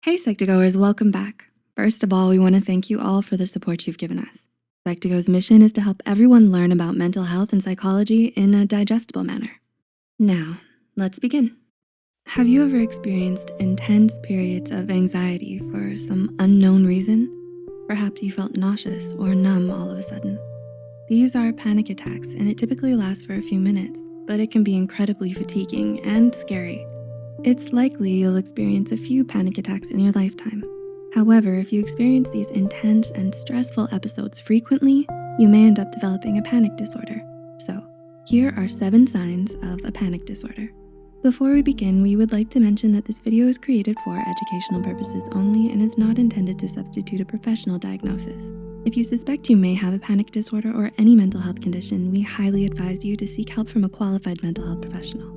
Hey Psych2Goers, welcome back. First of all, we wanna thank you all for the support you've given us. Psych2Go's mission is to help everyone learn about mental health and psychology in a digestible manner. Now, let's begin. Have you ever experienced intense periods of anxiety for some unknown reason? Perhaps you felt nauseous or numb all of a sudden. These are panic attacks, and it typically lasts for a few minutes, but it can be incredibly fatiguing and scary. It's likely you'll experience a few panic attacks in your lifetime. However, if you experience these intense and stressful episodes frequently, you may end up developing a panic disorder. So, here are 7 signs of a panic disorder. Before we begin, we would like to mention that this video is created for educational purposes only and is not intended to substitute a professional diagnosis. If you suspect you may have a panic disorder or any mental health condition, we highly advise you to seek help from a qualified mental health professional.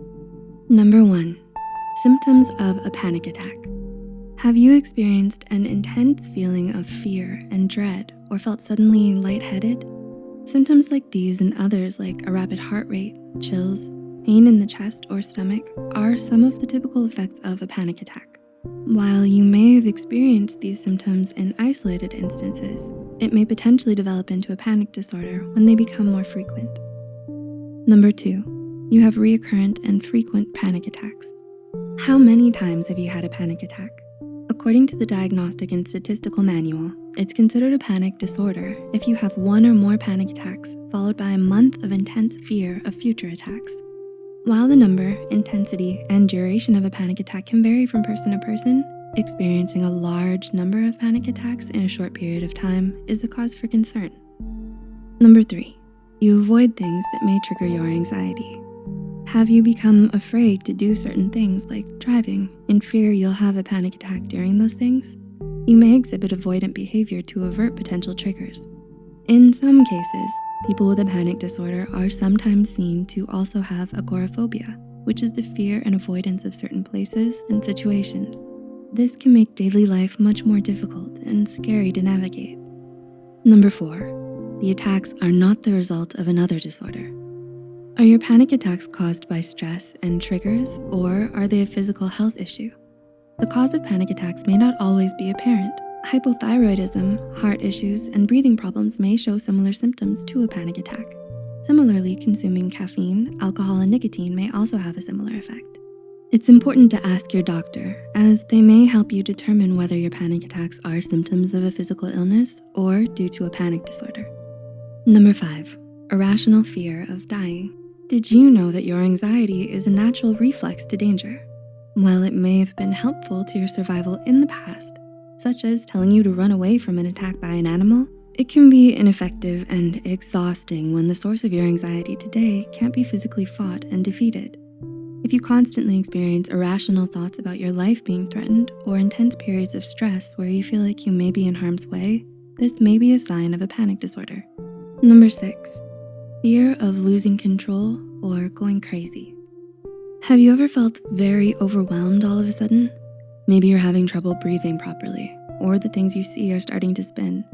Number 1. Symptoms of a panic attack. Have you experienced an intense feeling of fear and dread or felt suddenly lightheaded? Symptoms like these and others like a rapid heart rate, chills, pain in the chest or stomach are some of the typical effects of a panic attack. While you may have experienced these symptoms in isolated instances, it may potentially develop into a panic disorder when they become more frequent. Number 2, you have recurrent and frequent panic attacks. How many times have you had a panic attack? According to the Diagnostic and Statistical Manual, it's considered a panic disorder if you have 1 or more panic attacks followed by a month of intense fear of future attacks. While the number, intensity, and duration of a panic attack can vary from person to person, experiencing a large number of panic attacks in a short period of time is a cause for concern. Number 3, you avoid things that may trigger your anxiety. Have you become afraid to do certain things like driving in fear you'll have a panic attack during those things? You may exhibit avoidant behavior to avert potential triggers. In some cases, people with a panic disorder are sometimes seen to also have agoraphobia, which is the fear and avoidance of certain places and situations. This can make daily life much more difficult and scary to navigate. Number 4, the attacks are not the result of another disorder. Are your panic attacks caused by stress and triggers, or are they a physical health issue? The cause of panic attacks may not always be apparent. Hypothyroidism, heart issues, and breathing problems may show similar symptoms to a panic attack. Similarly, consuming caffeine, alcohol, and nicotine may also have a similar effect. It's important to ask your doctor, as they may help you determine whether your panic attacks are symptoms of a physical illness or due to a panic disorder. Number 5, irrational fear of dying. Did you know that your anxiety is a natural reflex to danger? While it may have been helpful to your survival in the past, such as telling you to run away from an attack by an animal, it can be ineffective and exhausting when the source of your anxiety today can't be physically fought and defeated. If you constantly experience irrational thoughts about your life being threatened or intense periods of stress where you feel like you may be in harm's way, this may be a sign of a panic disorder. Number 6, fear of losing control or going crazy. Have you ever felt very overwhelmed all of a sudden? Maybe you're having trouble breathing properly, or the things you see are starting to spin.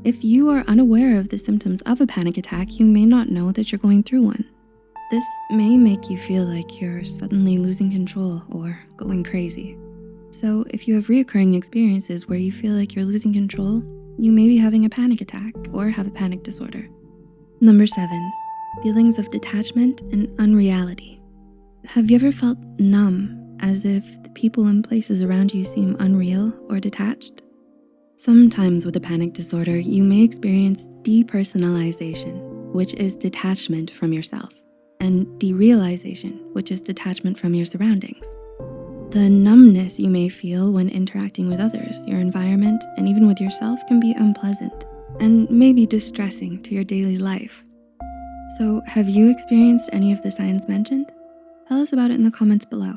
If you are unaware of the symptoms of a panic attack, you may not know that you're going through one. This may make you feel like you're suddenly losing control or going crazy. So if you have reoccurring experiences where you feel like you're losing control, you may be having a panic attack or have a panic disorder. Number 7, feelings of detachment and unreality. Have you ever felt numb, as if the people and places around you seem unreal or detached? Sometimes with a panic disorder, you may experience depersonalization, which is detachment from yourself, and derealization, which is detachment from your surroundings. The numbness you may feel when interacting with others, your environment, and even with yourself can be unpleasant and may be distressing to your daily life. So have you experienced any of the signs mentioned? Tell us about it in the comments below.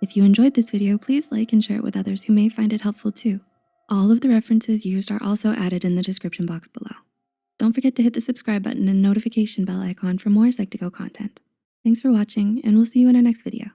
If you enjoyed this video, please like and share it with others who may find it helpful too. All of the references used are also added in the description box below. Don't forget to hit the subscribe button and notification bell icon for more Psych2Go content. Thanks for watching, and we'll see you in our next video.